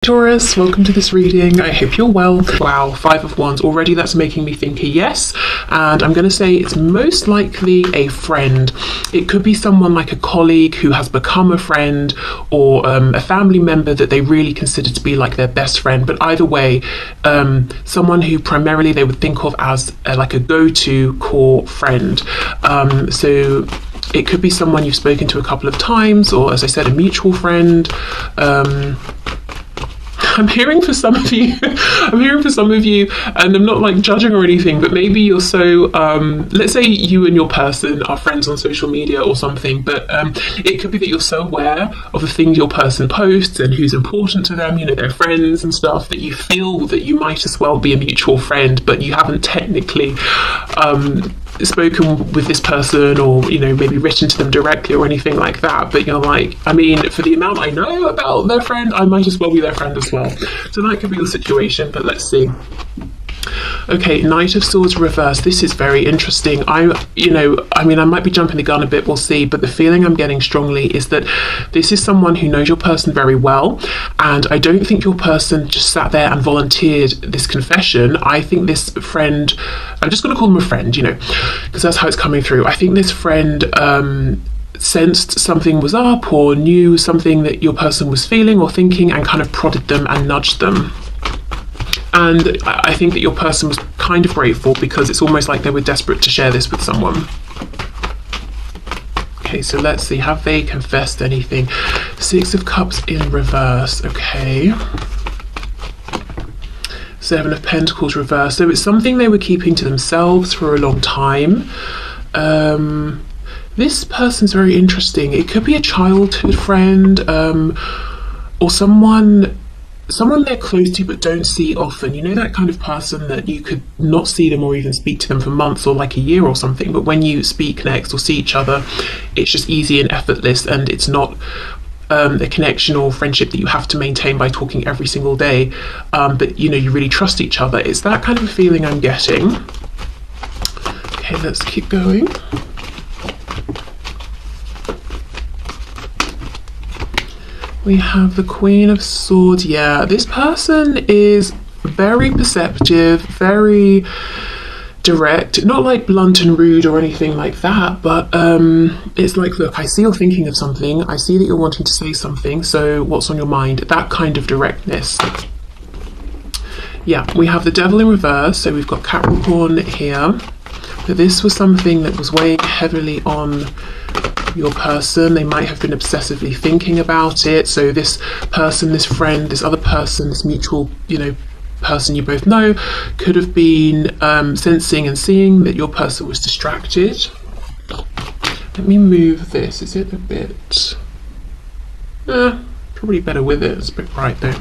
Taurus, welcome to this reading. I hope you're well. Wow, Five of Wands already. That's making me think a yes, and I'm going to say it's most likely a friend. It could be someone like a colleague who has become a friend, or a family member that they really consider to be like their best friend. But either way, someone who primarily they would think of as like a go-to core friend. So it could be someone you've spoken to a couple of times, or as I said, a mutual friend. I'm hearing for some of you, and I'm not like judging or anything, but maybe you're so, let's say you and your person are friends on social media or something, but it could be that you're so aware of the things your person posts and who's important to them, you know, their friends and stuff, that you feel that you might as well be a mutual friend, but you haven't technically spoken with this person, or you know, maybe written to them directly or anything like that, but you're like, I mean, for the amount I know about their friend, I might as well be their friend as well. So that could be the situation, but let's see. Okay, Knight of Swords reverse. This is very interesting. I might be jumping the gun a bit, we'll see, but the feeling I'm getting strongly is that this is someone who knows your person very well, and I don't think your person just sat there and volunteered this confession. I think this friend, I'm just going to call them a friend, you know, because that's how it's coming through. I think this friend sensed something was up, or knew something that your person was feeling or thinking, and kind of prodded them and nudged them. And I think that your person was kind of grateful, because it's almost like they were desperate to share this with someone. Okay, so let's see, have they confessed anything? Six of Cups in reverse, okay. Seven of Pentacles reverse. So it's something they were keeping to themselves for a long time. This person's very interesting. It could be a childhood friend, or someone they're close to but don't see often. You know, that kind of person that you could not see them or even speak to them for months or like a year or something, but when you speak next or see each other, it's just easy and effortless, and it's not a connection or friendship that you have to maintain by talking every single day, but you know, you really trust each other. It's that kind of a feeling I'm getting. Okay, let's keep going. We have the Queen of Swords. Yeah, this person is very perceptive, very direct, not like blunt and rude or anything like that, but it's like, look, I see you're thinking of something, I see that you're wanting to say something, so what's on your mind? That kind of directness. Yeah, we have the Devil in reverse, so we've got Capricorn here. But this was something that was weighing heavily on your person. They might have been obsessively thinking about it. So this person, this friend, this other person, this mutual, you know, person you both know, could have been sensing and seeing that your person was distracted. Let me move this. Is it a bit probably better with it? It's a bit bright though.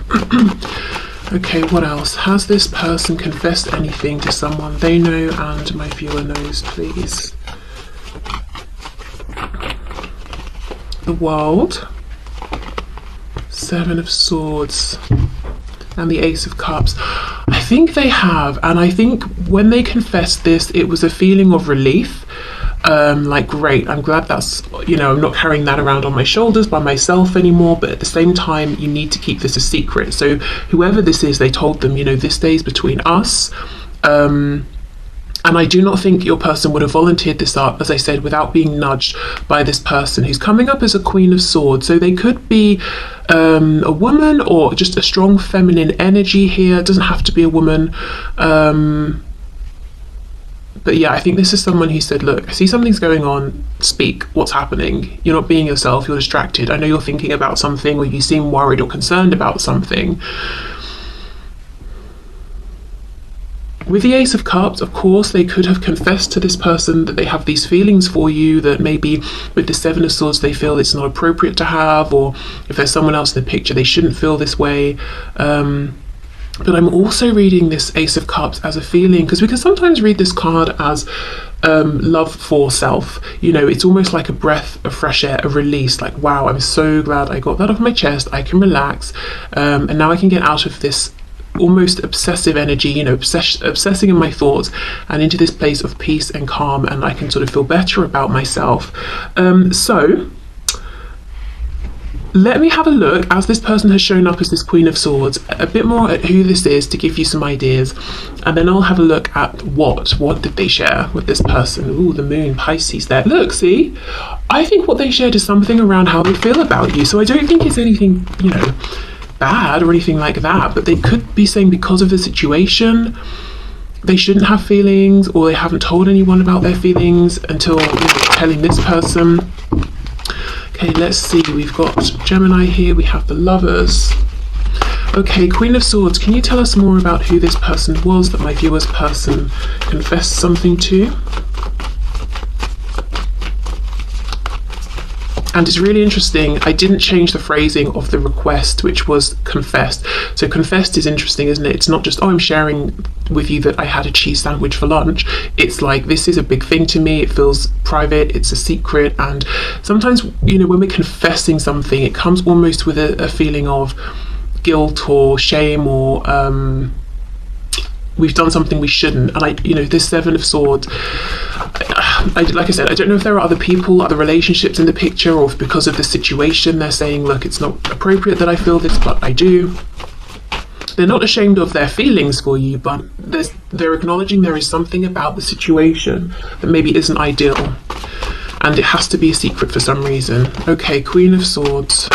Okay, what else? Has this person confessed anything to someone they know and my viewer knows, please? The World, Seven of Swords, and the Ace of Cups. I think they have, and I think when they confessed this, it was a feeling of relief. Like, great, I'm glad that's, you know, I'm not carrying that around on my shoulders by myself anymore, but at the same time, you need to keep this a secret. So whoever this is, they told them, you know, this stays between us. And I do not think your person would have volunteered this up, as I said, without being nudged by this person who's coming up as a Queen of Swords. So they could be a woman, or just a strong feminine energy here. It doesn't have to be a woman. But yeah, I think this is someone who said, look, I see something's going on, speak, what's happening? You're not being yourself, you're distracted. I know you're thinking about something, or you seem worried or concerned about something. With the Ace of Cups, of course, they could have confessed to this person that they have these feelings for you, that maybe with the Seven of Swords they feel it's not appropriate to have, or if there's someone else in the picture, they shouldn't feel this way. But I'm also reading this Ace of Cups as a feeling, because we can sometimes read this card as love for self. You know, it's almost like a breath of fresh air, a release, like, wow, I'm so glad I got that off my chest, I can relax, and now I can get out of this almost obsessive energy, you know, obsessing in my thoughts, and into this place of peace and calm, and I can sort of feel better about myself. So let me have a look, as this person has shown up as this Queen of Swords, a bit more at who this is to give you some ideas, and then I'll have a look at what did they share with this person. Ooh, the moon, Pisces there. Look, see? I think what they shared is something around how they feel about you, so I don't think it's anything, you know, bad or anything like that, but they could be saying because of the situation, they shouldn't have feelings, or they haven't told anyone about their feelings until, you know, telling this person. Okay, let's see, we've got Gemini here, we have the Lovers. Okay, Queen of Swords, can you tell us more about who this person was that my viewer's person confessed something to? And it's really interesting, I didn't change the phrasing of the request, which was confessed. So confessed is interesting, isn't it? It's not just, oh, I'm sharing with you that I had a cheese sandwich for lunch. It's like, this is a big thing to me, it feels private, it's a secret. And sometimes, you know, when we're confessing something, it comes almost with a feeling of guilt or shame, or we've done something we shouldn't. And you know, this Seven of Swords, like I said, I don't know if there are other people, other relationships in the picture, or if because of the situation they're saying, look, it's not appropriate that I feel this, but I do. They're not ashamed of their feelings for you, but they're acknowledging there is something about the situation that maybe isn't ideal, and it has to be a secret for some reason. Okay, Queen of Swords.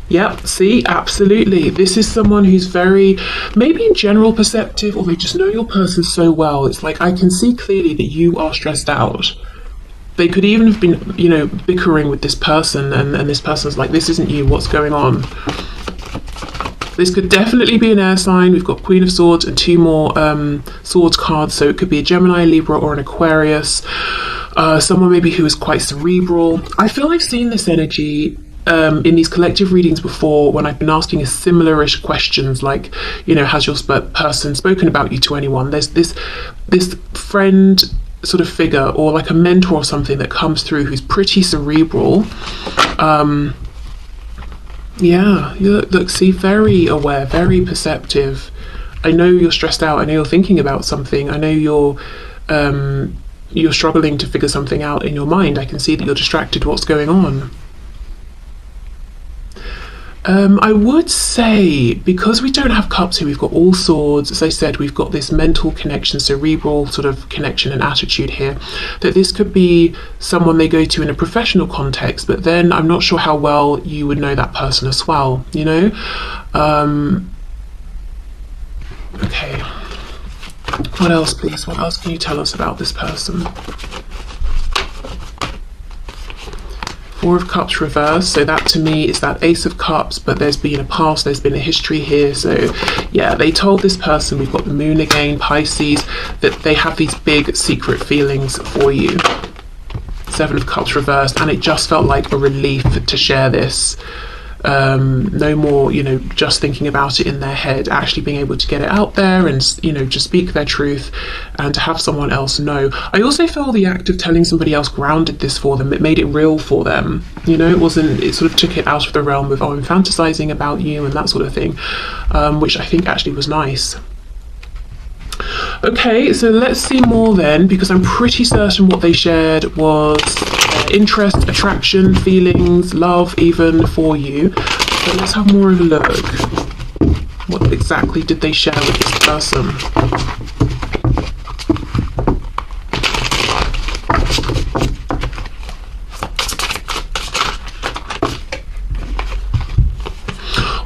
Yep, see, absolutely. This is someone who's very, maybe in general perceptive, or they just know your person so well. It's like, I can see clearly that you are stressed out. They could even have been, you know, bickering with this person, and this person's like, this isn't you, what's going on? This could definitely be an air sign. We've got Queen of Swords and two more swords cards, so it could be a Gemini, Libra, or an Aquarius. Someone maybe who is quite cerebral. I feel I've seen this energy in these collective readings before, when I've been asking a similar-ish questions, like, you know, has your person spoken about you to anyone? There's this friend sort of figure, or like a mentor or something that comes through who's pretty cerebral. Yeah, you look, see, very aware, very perceptive. I know you're stressed out, I know you're thinking about something, I know you're struggling to figure something out in your mind. I can see that you're distracted. What's going on? I would say, because we don't have cups here, we've got all swords. As I said, we've got this mental connection, cerebral sort of connection and attitude here, that this could be someone they go to in a professional context, but then I'm not sure how well you would know that person as well, you know? Okay. What else, please? What else can you tell us about this person? Four of Cups reversed, so that to me is that Ace of Cups, but there's been a past, there's been a history here. So yeah, they told this person, we've got the moon again, Pisces, that they have these big secret feelings for you. Seven of Cups reversed, and it just felt like a relief to share this. No more, you know, just thinking about it in their head, actually being able to get it out there and, you know, just speak their truth and to have someone else know. I also feel the act of telling somebody else grounded this for them. It made it real for them. You know, it sort of took it out of the realm of, oh, I'm fantasizing about you and that sort of thing, which I think actually was nice. Okay, so let's see more then, because I'm pretty certain what they shared was interest, attraction, feelings, love even for you. So let's have more of a look. What exactly did they share with this person?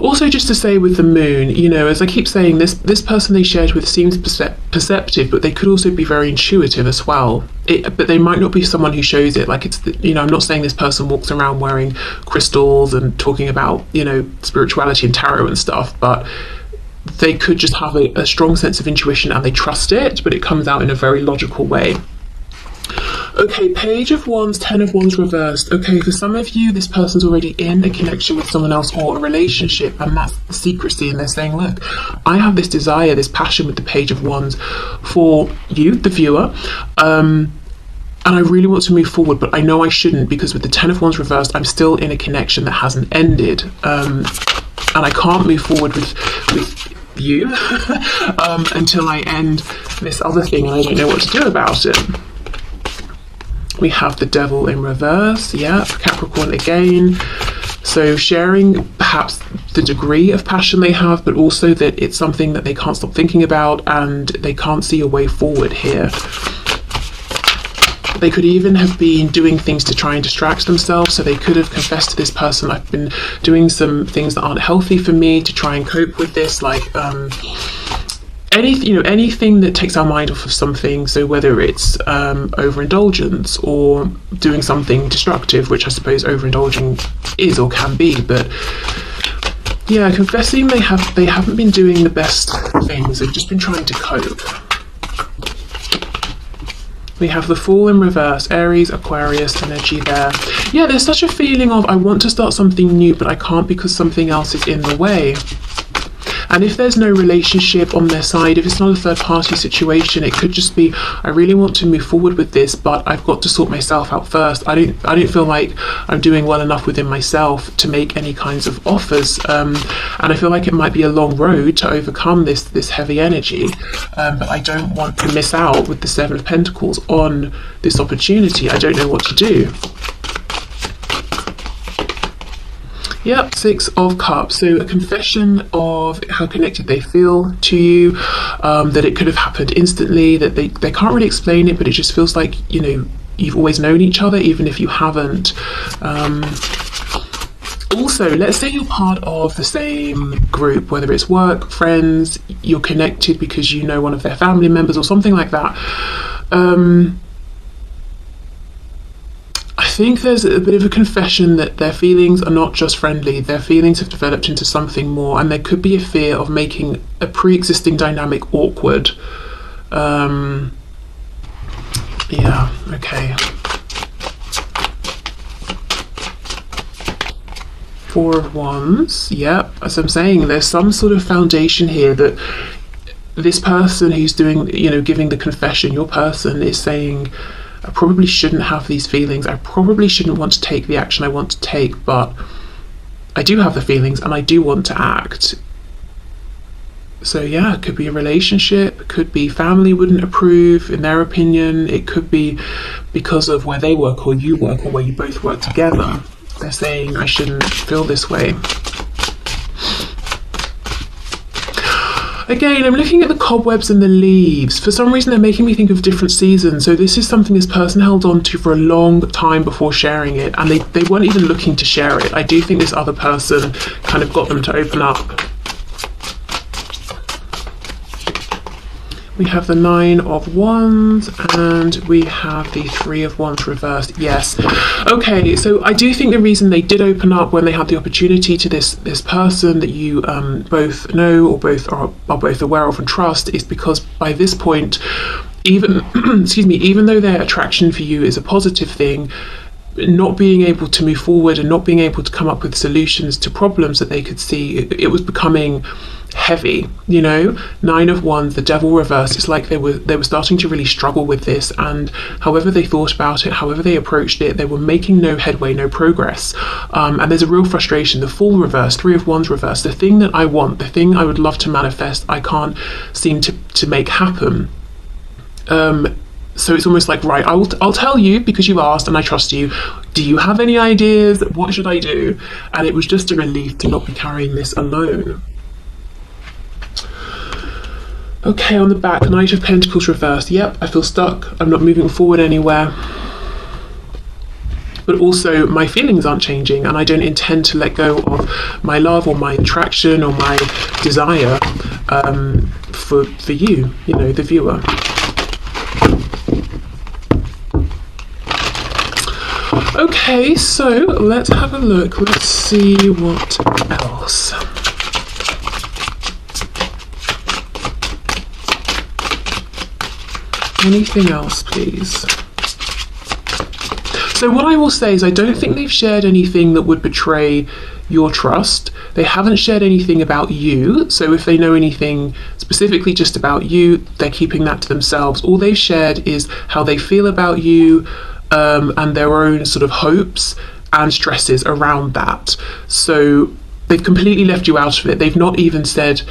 Also, just to say with the moon, you know, as I keep saying, this person they shared with seems perceptive, but they could also be very intuitive as well. But they might not be someone who shows it. Like, it's, you know, I'm not saying this person walks around wearing crystals and talking about, you know, spirituality and tarot and stuff, but they could just have a strong sense of intuition and they trust it, but it comes out in a very logical way. Okay, Page of Wands, Ten of Wands reversed. Okay, for some of you, this person's already in a connection with someone else or a relationship, and that's the secrecy, and they're saying, look, I have this desire, this passion with the Page of Wands for you, the viewer, and I really want to move forward, but I know I shouldn't, because with the Ten of Wands reversed, I'm still in a connection that hasn't ended, and I can't move forward with you until I end this other thing, and I don't know what to do about it. We have the Devil in reverse, yeah, Capricorn again. So sharing perhaps the degree of passion they have, but also that it's something that they can't stop thinking about and they can't see a way forward here. They could even have been doing things to try and distract themselves. So they could have confessed to this person, I've been doing some things that aren't healthy for me to try and cope with this, like anything that takes our mind off of something. So whether it's overindulgence or doing something destructive, which I suppose overindulging is or can be, but yeah, confessing they haven't been doing the best things. They've just been trying to cope. We have the Fool in reverse, Aries, Aquarius energy there. Yeah, there's such a feeling of I want to start something new, but I can't because something else is in the way. And if there's no relationship on their side, if it's not a third party situation, it could just be, I really want to move forward with this, but I've got to sort myself out first. I don't feel like I'm doing well enough within myself to make any kinds of offers. And I feel like it might be a long road to overcome this heavy energy. But I don't want to miss out with the Seven of Pentacles on this opportunity. I don't know what to do. Yep, Six of Cups. So a confession of how connected they feel to you, that it could have happened instantly, that they can't really explain it, but it just feels like, you know, you've always known each other, even if you haven't. Also, let's say you're part of the same group, whether it's work, friends, you're connected because you know one of their family members or something like that. I think there's a bit of a confession that their feelings are not just friendly, their feelings have developed into something more, and there could be a fear of making a pre-existing dynamic awkward. Yeah, okay. Four of Wands, yep, as I'm saying, there's some sort of foundation here that this person who's doing, you know, giving the confession, your person is saying, I probably shouldn't have these feelings. I probably shouldn't want to take the action I want to take, but I do have the feelings and I do want to act. So yeah, it could be a relationship, it could be family wouldn't approve in their opinion, it could be because of where they work or you work or where you both work together. They're saying I shouldn't feel this way. Again, I'm looking at the cobwebs and the leaves. For some reason, they're making me think of different seasons. So this is something this person held on to for a long time before sharing it, and they weren't even looking to share it. I do think this other person kind of got them to open up. We have the Nine of Wands and we have the Three of Wands reversed. Yes. Okay, so I do think the reason they did open up when they had the opportunity to this person that you both know or both are both aware of and trust is because by this point, even excuse me, even though their attraction for you is a positive thing, not being able to move forward and not being able to come up with solutions to problems that they could see, it was becoming heavy, you know. Nine of Wands, the Devil reversed. It's like they were starting to really struggle with this, and however they thought about it, however they approached it, they were making no headway, no progress. And there's a real frustration. The Fool reversed, Three of Wands reversed. The thing that I want, the thing I would love to manifest, I can't seem to make happen. So it's almost like, right, I'll tell you because you've asked and I trust you. Do you have any ideas? What should I do? And it was just a relief to not be carrying this alone. Okay, on the back, Knight of Pentacles reversed. Yep, I feel stuck. I'm not moving forward anywhere. But also my feelings aren't changing and I don't intend to let go of my love or my attraction or my desire for you, you know, the viewer. Okay, so let's have a look. Let's see what else. Anything else, please? So what I will say is I don't think they've shared anything that would betray your trust. They haven't shared anything about you. So if they know anything specifically just about you, they're keeping that to themselves. All they've shared is how they feel about you, and their own sort of hopes and stresses around that. So they've completely left you out of it. They've not even said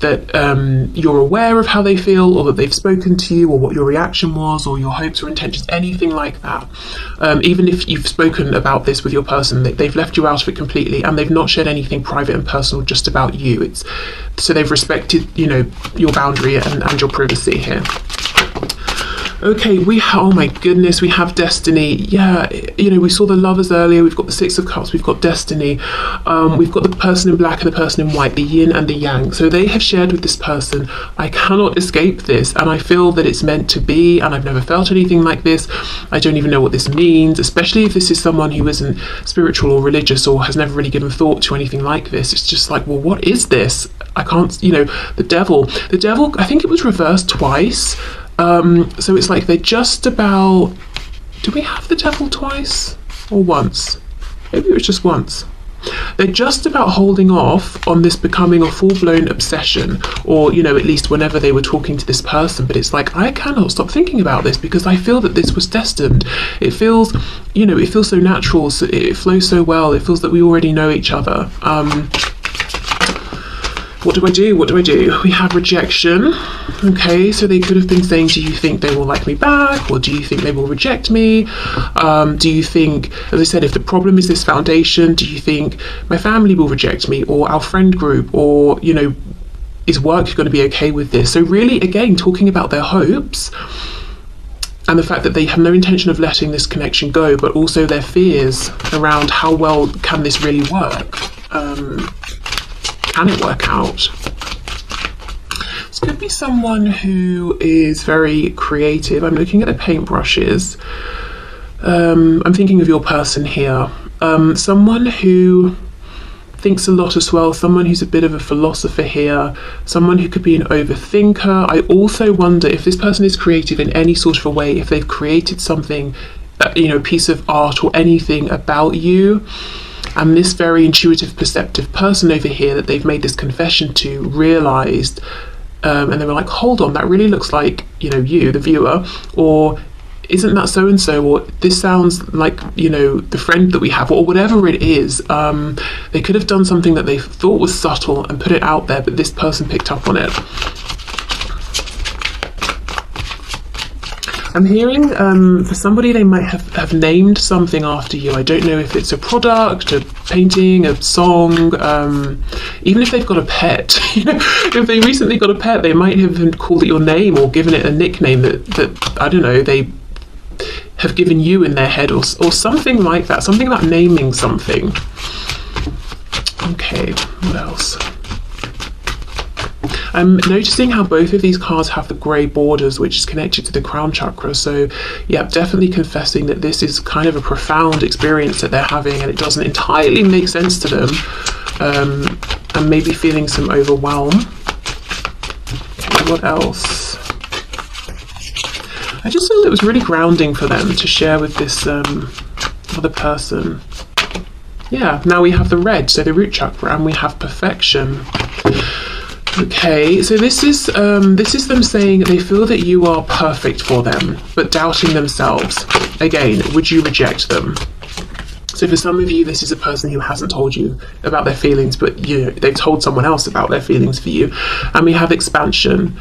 that you're aware of how they feel, or that they've spoken to you, or what your reaction was, or your hopes or intentions, anything like that. Even if you've spoken about this with your person, they've left you out of it completely, and they've not shared anything private and personal just about you. So they've respected, your boundary and your privacy here. Okay, oh my goodness, we have destiny. Yeah, we saw the lovers earlier, we've got the Six of Cups, we've got destiny, we've got the person in black and the person in white, the yin and the yang. So they have shared with this person, I cannot escape this, and I feel that it's meant to be, and I've never felt anything like this. I don't even know what this means, especially if this is someone who isn't spiritual or religious, or has never really given thought to anything like this. It's just like, well, what is this? I can't, the devil, I think it was reversed twice. So it's like they're just about, do we have the devil twice or once? Maybe it was just once. They're just about holding off on this becoming a full-blown obsession, or at least whenever they were talking to this person. But it's like, I cannot stop thinking about this, because I feel that this was destined. It feels, it feels so natural, so it flows so well. It feels that we already know each other. What do I do? We have rejection. Okay, so they could have been saying, do you think they will like me back, or do you think they will reject me? Do you think, as I said, if the problem is this foundation, do you think my family will reject me, or our friend group, or is work going to be okay with this? So really, again, talking about their hopes and the fact that they have no intention of letting this connection go, but also their fears around how well can this really work. Can it work out? This could be someone who is very creative. I'm looking at the paintbrushes. I'm thinking of your person here. Someone who thinks a lot as well, someone who's a bit of a philosopher here, someone who could be an overthinker. I also wonder if this person is creative in any sort of a way, if they've created something, a piece of art or anything about you. And this very intuitive, perceptive person over here that they've made this confession to realised, and they were like, hold on, that really looks like, you, the viewer, or isn't that so-and-so, or this sounds like, the friend that we have, or whatever it is. They could have done something that they thought was subtle and put it out there, but this person picked up on it. I'm hearing for somebody, they might have named something after you. I don't know if it's a product, a painting, a song, even if they've got a pet. If they recently got a pet, they might have called it your name or given it a nickname that I don't know, they have given you in their head, or something like that, something about naming something. Okay, what else? I'm noticing how both of these cards have the grey borders, which is connected to the crown chakra. So yeah, definitely confessing that this is kind of a profound experience that they're having, and it doesn't entirely make sense to them, and maybe feeling some overwhelm. What else? I just feel it was really grounding for them to share with this other person. Yeah, now we have the red, so the root chakra, and we have perfection. Okay, so this is them saying they feel that you are perfect for them, but doubting themselves. Again, would you reject them? So for some of you, this is a person who hasn't told you about their feelings, but they've told someone else about their feelings for you. And we have expansion.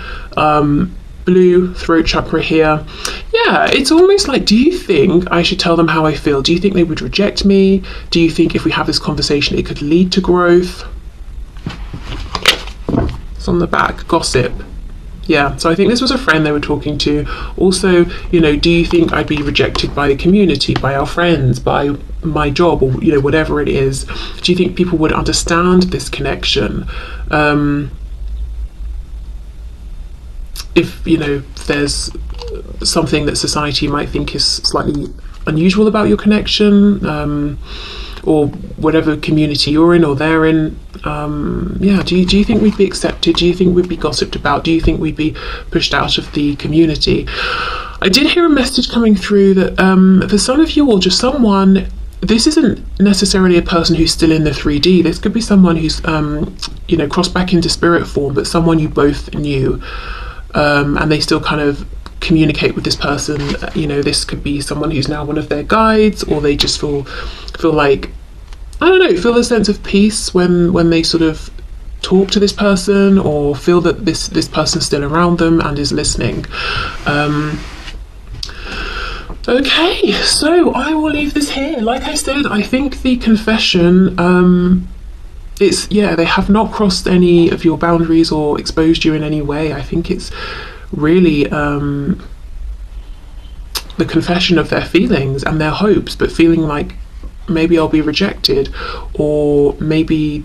Blue throat chakra here. Yeah, it's almost like, do you think I should tell them how I feel? Do you think they would reject me? Do you think if we have this conversation, it could lead to growth? On the back, gossip. Yeah, so I think this was a friend they were talking to. Also, do you think I'd be rejected by the community, by our friends, by my job, or whatever it is? Do you think people would understand this connection? If there's something that society might think is slightly unusual about your connection, or whatever community you're in or they're in, do you think we'd be accepted? Do you think we'd be gossiped about? Do you think we'd be pushed out of the community? I did hear a message coming through that for some of you, or just someone, this isn't necessarily a person who's still in the 3D. This could be someone who's crossed back into spirit form, but someone you both knew, and they still kind of communicate with this person. This could be someone who's now one of their guides, or they just feel like, I don't know, feel a sense of peace when they sort of talk to this person or feel that this person's still around them and is listening. Okay, so I will leave this here. Like I said, I think the confession, it's, yeah, they have not crossed any of your boundaries or exposed you in any way. I think it's really the confession of their feelings and their hopes, but feeling like maybe I'll be rejected, or maybe,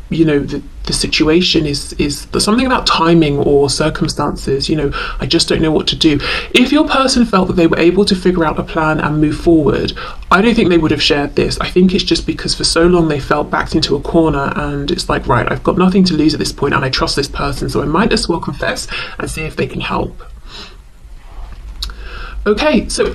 you know, the situation is there's something about timing or circumstances, you know, I just don't know what to do. If your person felt that they were able to figure out a plan and move forward, I don't think they would have shared this. I think it's just because for so long they felt backed into a corner, and it's like, right, I've got nothing to lose at this point and I trust this person, so I might as well confess and see if they can help. Okay, so